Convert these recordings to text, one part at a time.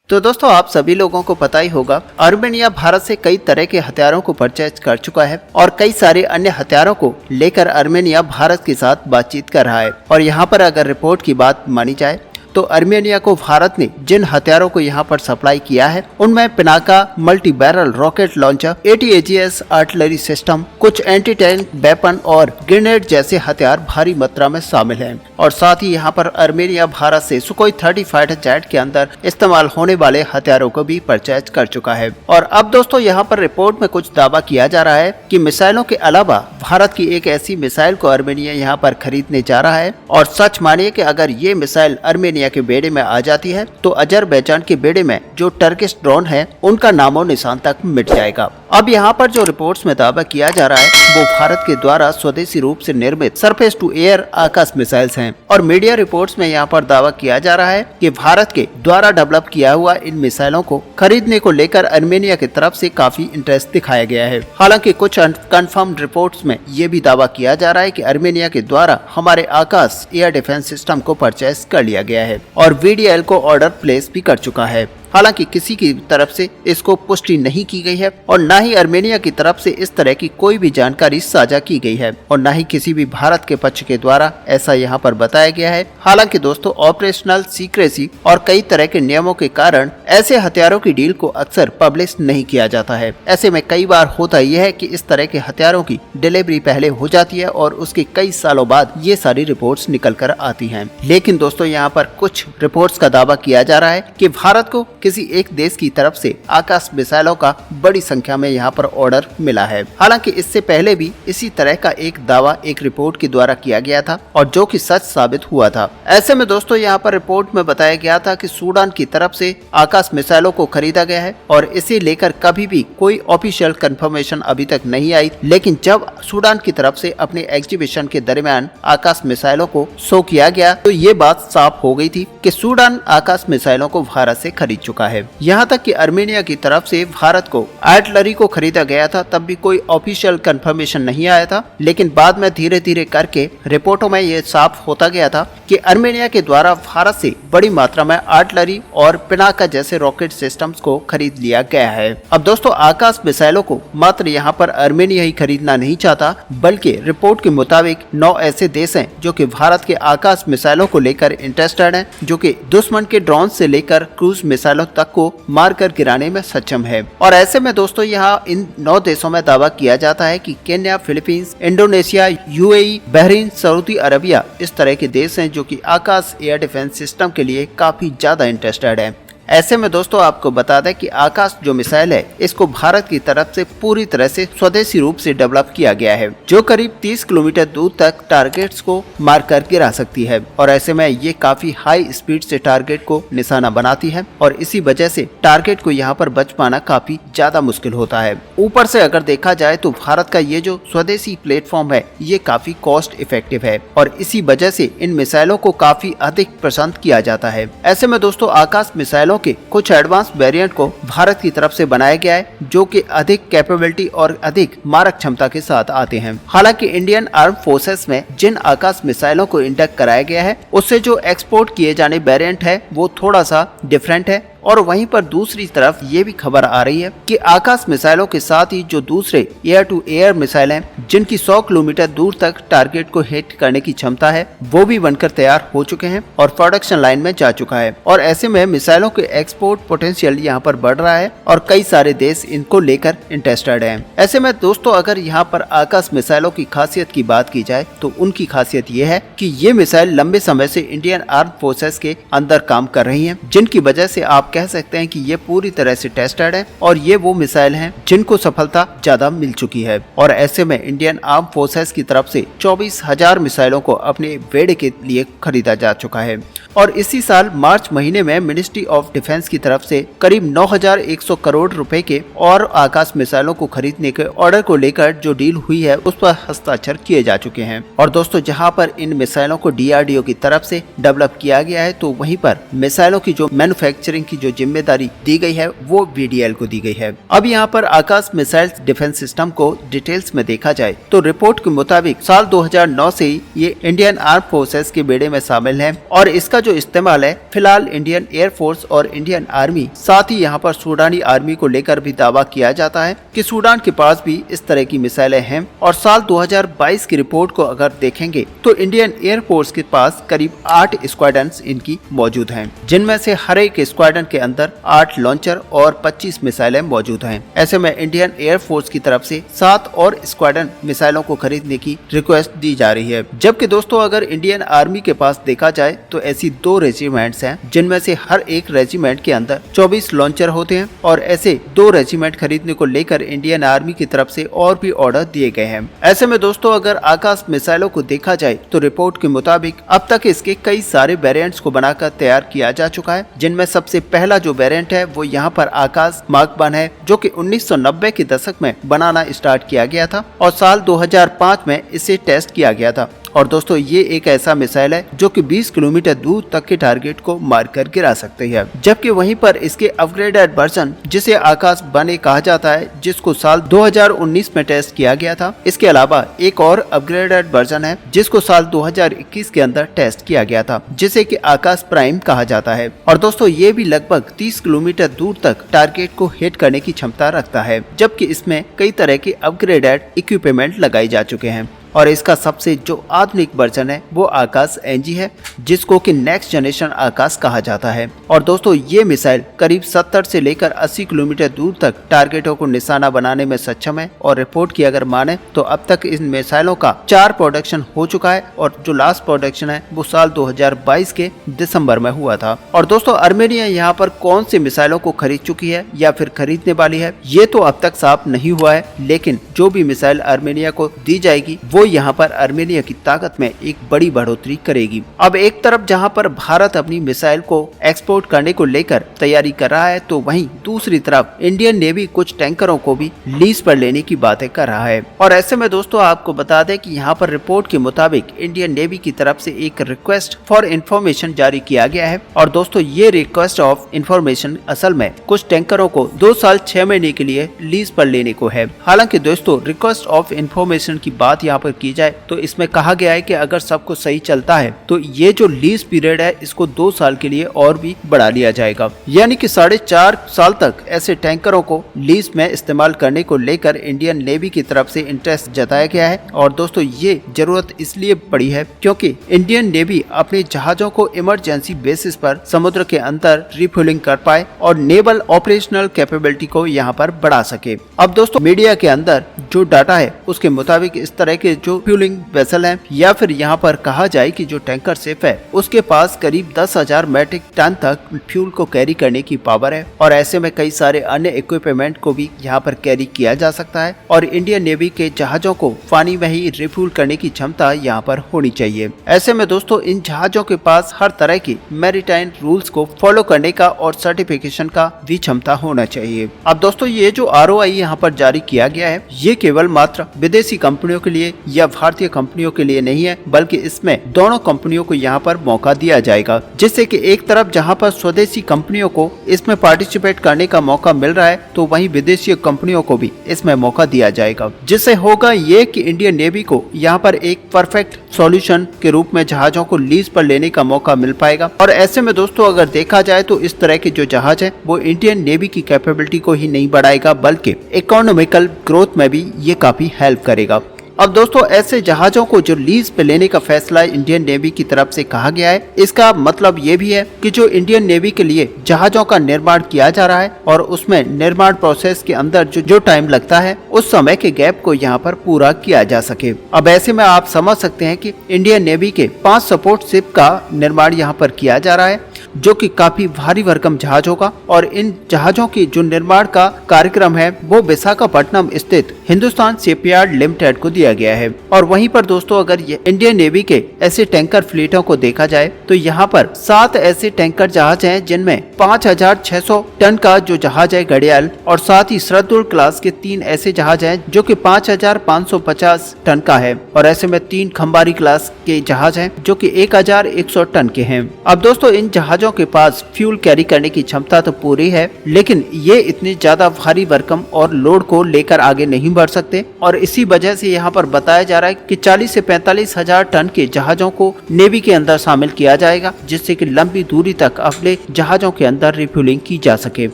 तो दोस्तों आप सभी लोगों को पता ही होगा, आर्मेनिया भारत से कई तरह के हथियारों को परचेज कर चुका है और कई सारे अन्य हथियारों को लेकर आर्मेनिया भारत के साथ बातचीत कर रहा है। और यहाँ पर अगर रिपोर्ट की बात मानी जाए तो आर्मेनिया को भारत ने जिन हथियारों को यहाँ पर सप्लाई किया है उनमें Pinaka multi barrel rocket launcher, ATAGS artillery system, कुछ एंटी टैंक वेपन और ग्रेनेड जैसे हथियार भारी मात्रा में शामिल हैं। और साथ ही यहाँ पर आर्मेनिया भारत से सुखोई 30 फाइटर जेट के अंदर इस्तेमाल होने वाले हथियारों को भी परचेज कर चुका है। और अब दोस्तों यहाँ पर रिपोर्ट में कुछ दावा किया जा रहा है कि मिसाइलों के अलावा भारत की एक ऐसी मिसाइल को आर्मेनिया यहाँ पर खरीदने जा रहा है। और सच मानिए कि अगर ये मिसाइल आर्मेनिया के बेड़े में आ जाती है तो अजरबैजान के बेड़े में जो टर्किश ड्रोन है उनका नामो निशान तक मिट जाएगा। अब यहाँ पर जो रिपोर्ट्स में दावा किया जा रहा है वो भारत के द्वारा स्वदेशी रूप से निर्मित surface to air Akash missiles हैं। और मीडिया रिपोर्ट्स में यहाँ पर दावा किया जा रहा है कि भारत के द्वारा डेवलप किया हुआ इन मिसाइलों को खरीदने को लेकर आर्मेनिया की तरफ से काफी इंटरेस्ट दिखाया गया है। हालांकि कुछ कंफर्म्ड रिपोर्ट्स में ये भी दावा किया जा रहा है कि आर्मेनिया के द्वारा हमारे आकाश एयर डिफेंस सिस्टम को परचेज कर लिया गया है और VDL को ऑर्डर प्लेस भी कर चुका है। हालांकि किसी की तरफ से इसको पुष्टि नहीं की गई है और न ही आर्मेनिया की तरफ से इस तरह की कोई भी जानकारी साझा की गई है और न ही किसी भी भारत के पक्ष के द्वारा ऐसा यहाँ पर बताया गया है। हालांकि दोस्तों ऑपरेशनल सीक्रेसी और कई तरह के नियमों के कारण ऐसे हथियारों की डील को अक्सर पब्लिश नहीं किया जाता है। ऐसे में कई बार होता यह है कि इस तरह के हथियारों की डिलीवरी पहले हो जाती है और उसके कई सालों बाद ये सारी रिपोर्ट्स निकल कर आती हैं। लेकिन दोस्तों यहाँ पर कुछ रिपोर्ट्स का दावा किया जा रहा है कि भारत को किसी एक देश की तरफ से आकाश मिसाइलों का बड़ी संख्या में यहाँ पर ऑर्डर मिला है। हालांकि इससे पहले भी इसी तरह का एक दावा एक रिपोर्ट के द्वारा किया गया था और जो कि सच साबित हुआ था। ऐसे में दोस्तों यहाँ पर रिपोर्ट में बताया गया था कि सूडान की तरफ से आकाश मिसाइलों को खरीदा गया है और इसे लेकर कभी भी कोई ऑफिशियल कंफर्मेशन अभी तक नहीं आई। लेकिन जब सूडान की तरफ से अपने एग्जीबिशन के दरमियान आकाश मिसाइलों को शो किया गया तो ये बात साफ हो गई थी कि सूडान आकाश मिसाइलों को भारत से खरीद चुका है। यहाँ तक कि आर्मेनिया की तरफ से भारत को आर्टिलरी को खरीदा गया था तब भी कोई ऑफिशियल कंफर्मेशन नहीं आया था। लेकिन बाद में धीरे धीरे करके रिपोर्टों में ये साफ होता गया था कि आर्मेनिया के द्वारा भारत से बड़ी मात्रा में आर्टिलरी और पिनाका जैसे रॉकेट सिस्टम्स को खरीद लिया गया है। अब दोस्तों आकाश मिसाइलों को मात्र यहाँ पर आर्मेनिया ही खरीदना नहीं चाहता बल्कि रिपोर्ट के मुताबिक 9 ऐसे देश हैं जो कि भारत के आकाश मिसाइलों को लेकर इंटरेस्टेड हैं, जो कि दुश्मन के ड्रोन से लेकर क्रूज मिसाइलों तक को मारकर गिराने में सक्षम है। और ऐसे में दोस्तों यहाँ इन 9 देशों में दावा किया जाता है कि Kenya, Philippines, Indonesia, UAE, Bahrain, Saudi Arabia इस तरह के देश हैं जो कि आकाश एयर डिफेंस सिस्टम के लिए काफी ज्यादा इंटरेस्टेड है। ऐसे में दोस्तों आपको बता दें कि आकाश जो मिसाइल है इसको भारत की तरफ से पूरी तरह से स्वदेशी रूप से डेवलप किया गया है जो करीब 30 किलोमीटर दूर तक टारगेट्स को मार कर गिरा सकती है। और ऐसे में ये काफी हाई स्पीड से टारगेट को निशाना बनाती है और इसी वजह से टारगेट को यहाँ पर बच पाना काफी ज्यादा मुश्किल होता है। ऊपर से अगर देखा जाए तो भारत का ये जो स्वदेशी प्लेटफॉर्म है ये काफी कॉस्ट इफेक्टिव है और इसी वजह से इन मिसाइलों को काफी अधिक पसंद किया जाता है। ऐसे में दोस्तों आकाश मिसाइलों के कुछ एडवांस वेरिएंट को भारत की तरफ से बनाया गया है जो कि अधिक कैपेबिलिटी और अधिक मारक क्षमता के साथ आते हैं। हालांकि इंडियन आर्म फोर्सेस में जिन आकाश मिसाइलों को इंडक्ट कराया गया है उससे जो एक्सपोर्ट किए जाने वेरिएंट है वो थोड़ा सा डिफरेंट है। और वहीं पर दूसरी तरफ ये भी खबर आ रही है कि आकाश मिसाइलों के साथ ही जो दूसरे एयर टू एयर मिसाइल हैं जिनकी 100 किलोमीटर दूर तक टारगेट को हिट करने की क्षमता है वो भी बनकर तैयार हो चुके हैं और प्रोडक्शन लाइन में जा चुका है। और ऐसे में मिसाइलों के एक्सपोर्ट पोटेंशियल यहाँ पर बढ़ रहा है और कई सारे देश इनको लेकर इंटरेस्टेड हैं। ऐसे में दोस्तों अगर यहाँ पर आकाश मिसाइलों की खासियत की बात की जाए तो उनकी खासियत ये है कि ये मिसाइल लंबे समय से इंडियन आर्म फोर्सेस के अंदर काम कर रही है जिनकी वजह से आप कह सकते हैं कि ये पूरी तरह से टेस्टेड है और ये वो मिसाइल हैं जिनको सफलता ज्यादा मिल चुकी है। और ऐसे में इंडियन आर्म फोर्सेस की तरफ से 24,000 मिसाइलों को अपने बेड़े के लिए खरीदा जा चुका है। और इसी साल मार्च महीने में मिनिस्ट्री ऑफ डिफेंस की तरफ से करीब 9,100 करोड़ रुपए के और आकाश मिसाइलों को खरीदने के ऑर्डर को लेकर जो डील हुई है उस पर हस्ताक्षर किए जा चुके हैं। और दोस्तों जहां पर इन मिसाइलों को DRDO की तरफ से डेवलप किया गया है तो वहीं पर मिसाइलों की जो मैन्युफैक्चरिंग की जो जिम्मेदारी दी गई है वो VDL को दी गई है। अब यहाँ पर आकाश मिसाइल डिफेंस सिस्टम को डिटेल्स में देखा जाए तो रिपोर्ट के मुताबिक साल 2009 से ही ये इंडियन आर्म फोर्सेस के बेड़े में शामिल है और इसका जो इस्तेमाल है फिलहाल इंडियन एयर फोर्स और इंडियन आर्मी, साथ ही यहाँ पर सूडानी आर्मी को लेकर भी दावा किया जाता है कि सूडान के पास भी इस तरह की मिसाइलें हैं। और साल 2022 की रिपोर्ट को अगर देखेंगे तो इंडियन एयर फोर्स के पास करीब 8 स्क्वाड्रन इनकी मौजूद हैं, जिनमें से हर एक स्क्वाड्रन के अंदर 8 लॉन्चर और 25 मिसाइलें मौजूद हैं। ऐसे में इंडियन एयर फोर्स की तरफ से 7 और स्क्वाड्रन मिसाइलों को खरीदने की रिक्वेस्ट दी जा रही है। जबकि दोस्तों अगर इंडियन आर्मी के पास देखा जाए तो ऐसी 2 रेजिमेंट्स हैं, जिनमें से हर एक रेजिमेंट के अंदर 24 लॉन्चर होते हैं और ऐसे 2 रेजिमेंट खरीदने को लेकर इंडियन आर्मी की तरफ से और भी ऑर्डर दिए गए हैं। ऐसे में दोस्तों अगर आकाश मिसाइलों को देखा जाए तो रिपोर्ट के मुताबिक अब तक इसके कई सारे वेरिएंट्स को बनाकर तैयार किया जा चुका है, जिनमें सबसे पहला जो वेरिएंट है वो यहाँ पर आकाश मार्क 1 है, जो कि 1990 के दशक में बनाना स्टार्ट किया गया था और साल 2005 में इसे टेस्ट किया गया था। और दोस्तों ये एक ऐसा मिसाइल है जो कि 20 किलोमीटर दूर तक के टारगेट को मार कर गिरा सकती है। जबकि वहीं पर इसके अपग्रेडेड वर्जन जिसे आकाश 1 कहा जाता है, जिसको साल 2019 में टेस्ट किया गया था। इसके अलावा एक और अपग्रेडेड वर्जन है जिसको साल 2021 के अंदर टेस्ट किया गया था, जिसे कि आकाश प्राइम कहा जाता है। और दोस्तों ये भी लगभग 30 किलोमीटर दूर तक टारगेट को हिट करने की क्षमता रखता है, जबकि इसमें कई तरह के अपग्रेडेड इक्विपमेंट लगाए जा चुके हैं। और इसका सबसे जो आधुनिक वर्जन है वो आकाश NG है, जिसको कि नेक्स्ट जनरेशन आकाश कहा जाता है। और दोस्तों ये मिसाइल करीब 70 से लेकर 80 किलोमीटर दूर तक टारगेटों को निशाना बनाने में सक्षम है। और रिपोर्ट की अगर माने तो अब तक इन मिसाइलों का 4 प्रोडक्शन हो चुका है और जो लास्ट प्रोडक्शन है वो साल 2022 के दिसंबर में हुआ था। और दोस्तों आर्मेनिया यहाँ पर कौन सी मिसाइलों को खरीद चुकी है या फिर खरीदने वाली है ये तो अब तक साफ नहीं हुआ है, लेकिन जो भी मिसाइल आर्मेनिया को दी जाएगी वो यहाँ पर आर्मेनिया की ताकत में एक बड़ी बढ़ोतरी करेगी। अब एक तरफ जहाँ पर भारत अपनी मिसाइल को एक्सपोर्ट करने को लेकर तैयारी कर रहा है, तो वहीं दूसरी तरफ इंडियन नेवी कुछ टैंकरों को भी लीज पर लेने की बातें कर रहा है। और ऐसे में दोस्तों आपको बता दें कि यहाँ पर रिपोर्ट के मुताबिक इंडियन नेवी की तरफ से एक रिक्वेस्ट फॉर इन्फॉर्मेशन जारी किया गया है। और दोस्तों ये रिक्वेस्ट ऑफ इन्फॉर्मेशन असल में कुछ टैंकरों को 2 साल 6 महीने के लिए लीज पर लेने को है। हालांकि दोस्तों रिक्वेस्ट ऑफ इन्फॉर्मेशन की बात यहाँ पर की जाए तो इसमें कहा गया है कि अगर सब कुछ सही चलता है तो ये जो लीज पीरियड है इसको 2 साल के लिए और भी बढ़ा लिया जाएगा, यानी कि 4.5 साल तक ऐसे टैंकरों को लीज में इस्तेमाल करने को लेकर इंडियन नेवी की तरफ से इंटरेस्ट जताया गया है। और दोस्तों ये जरूरत इसलिए पड़ी है क्योंकि इंडियन नेवी अपने जहाजों को इमरजेंसी बेसिस पर समुद्र के अंदर रिफ्यूलिंग कर पाए और नेवल ऑपरेशनल कैपेबिलिटी को यहाँ पर बढ़ा सके। अब दोस्तों मीडिया के अंदर जो डाटा है उसके मुताबिक इस तरह के जो फ्यूलिंग वेसल है या फिर यहाँ पर कहा जाए कि जो टैंकर शिप है उसके पास करीब 10,000 मैट्रिक टन तक फ्यूल को कैरी करने की पावर है। और ऐसे में कई सारे अन्य इक्विपमेंट को भी यहाँ पर कैरी किया जा सकता है और इंडियन नेवी के जहाजों को पानी में ही रिफ्यूल करने की क्षमता यहाँ पर होनी चाहिए। ऐसे में दोस्तों इन जहाजों के पास हर तरह की मैरीटाइम रूल्स को फॉलो करने का और सर्टिफिकेशन का भी क्षमता होना चाहिए। अब दोस्तों ये जो ROI यहाँ पर जारी किया गया है ये केवल मात्र विदेशी कंपनियों के लिए या भारतीय कंपनियों के लिए नहीं है, बल्कि इसमें दोनों कंपनियों को यहाँ पर मौका दिया जाएगा, जिससे कि एक तरफ जहाँ पर स्वदेशी कंपनियों को इसमें पार्टिसिपेट करने का मौका मिल रहा है तो वहीं विदेशी कंपनियों को भी इसमें मौका दिया जाएगा, जिससे होगा ये कि इंडियन नेवी को यहाँ पर एक परफेक्ट सॉल्यूशन के रूप में जहाजों को लीज पर लेने का मौका मिल पाएगा। और ऐसे में दोस्तों अगर देखा जाए तो इस तरह के जो जहाज है वो इंडियन नेवी की कैपेबिलिटी को ही नहीं बढ़ाएगा बल्कि इकोनॉमिकल ग्रोथ में भी ये काफी हेल्प करेगा। अब दोस्तों ऐसे जहाजों को जो लीज पे लेने का फैसला इंडियन नेवी की तरफ से कहा गया है, इसका मतलब ये भी है कि जो इंडियन नेवी के लिए जहाजों का निर्माण किया जा रहा है और उसमें निर्माण प्रोसेस के अंदर जो टाइम लगता है उस समय के गैप को यहाँ पर पूरा किया जा सके। अब ऐसे में आप समझ सकते हैं कि इंडियन नेवी के 5 सपोर्ट शिप का निर्माण यहाँ पर किया जा रहा है, जो कि काफी भारी भरकम जहाज होगा। और इन जहाजों की जो निर्माण का कार्यक्रम है वो विशाखापट्टनम स्थित हिंदुस्तान शिपयार्ड लिमिटेड को दिया गया है। और वहीं पर दोस्तों अगर ये इंडियन नेवी के ऐसे टैंकर फ्लीटों को देखा जाए तो यहाँ पर 7 ऐसे टैंकर जहाज हैं जिनमें 5,600 टन का जो जहाज है घड़ियाल और साथ ही शरदुल क्लास के 3 ऐसे जहाज हैं जो कि 5,550 टन का है। और ऐसे में 3 खंबारी क्लास के जहाज हैं जो कि 1,100 टन के हैं। अब दोस्तों इन जहाजों जहाजों के पास फ्यूल कैरी करने की क्षमता तो पूरी है, लेकिन ये इतनी ज्यादा भारी भरकम और लोड को लेकर आगे नहीं बढ़ सकते। और इसी वजह से यहाँ पर बताया जा रहा है कि 40 से 45 हजार टन के जहाजों को नेवी के अंदर शामिल किया जाएगा, जिससे कि लंबी दूरी तक अपने जहाजों के अंदर रिफ्यूलिंग की जा सके।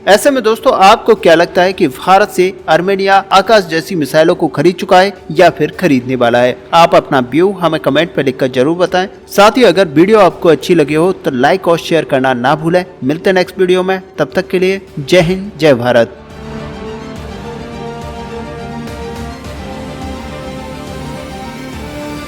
ऐसे में दोस्तों आपको क्या लगता है कि भारत से आर्मेनिया आकाश जैसी मिसाइलों को खरीद चुका है या फिर खरीदने वाला है? आप अपना व्यू हमें कमेंट पर लिखकर जरूर बताएं। साथ ही अगर वीडियो आपको अच्छी लगी हो तो लाइक और शेयर करना ना भूलें। मिलते हैं नेक्स्ट वीडियो में, तब तक के लिए जय हिंद जय भारत।